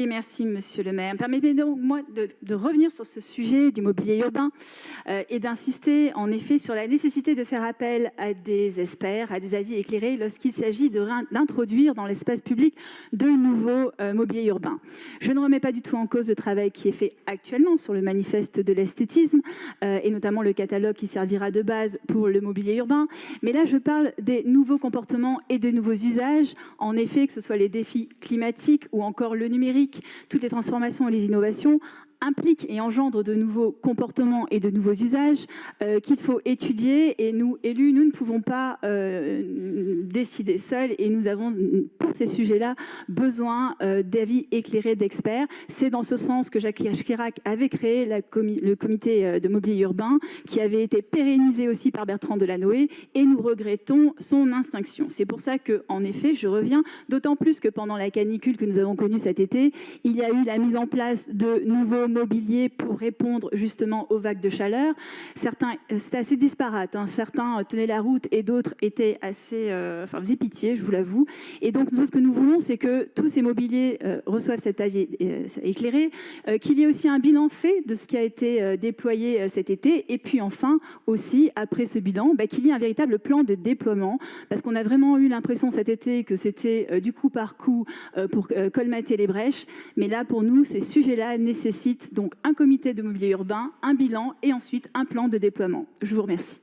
Et merci, Monsieur le maire. Permettez donc moi de revenir sur ce sujet du mobilier urbain et d'insister en effet sur la nécessité de faire appel à des experts, à des avis éclairés lorsqu'il s'agit d'introduire dans l'espace public de nouveaux mobiliers urbains. Je ne remets pas du tout en cause le travail qui est fait actuellement sur le manifeste de l'esthétisme et notamment le catalogue qui servira de base pour le mobilier urbain. Mais là, je parle des nouveaux comportements et de nouveaux usages. En effet, que ce soit les défis climatiques ou encore le numérique, toutes les transformations et les innovations impliquent et engendrent de nouveaux comportements et de nouveaux usages qu'il faut étudier. Et nous, élus, nous ne pouvons pas décider seuls et nous avons, pour ces sujets-là, besoin d'avis éclairés d'experts. C'est dans ce sens que Jacques Chirac avait créé le comité de mobilier urbain qui avait été pérennisé aussi par Bertrand Delanoë et nous regrettons son extinction. C'est pour ça que, en effet, je reviens, d'autant plus que pendant la canicule que nous avons connue cet été, il y a eu la mise en place de nouveaux mobilier pour répondre justement aux vagues de chaleur. Certains, c'était assez disparate, hein. Certains tenaient la route et d'autres étaient assez... faisaient pitié, je vous l'avoue. Et donc, nous, ce que nous voulons, c'est que tous ces mobiliers reçoivent cet avis éclairé, qu'il y ait aussi un bilan fait de ce qui a été déployé cet été, et puis enfin, aussi, après ce bilan, qu'il y ait un véritable plan de déploiement, parce qu'on a vraiment eu l'impression cet été que c'était du coup par coup pour colmater les brèches. Mais là, pour nous, ces sujets-là nécessitent donc un comité de mobilier urbain, un bilan et ensuite un plan de déploiement. Je vous remercie.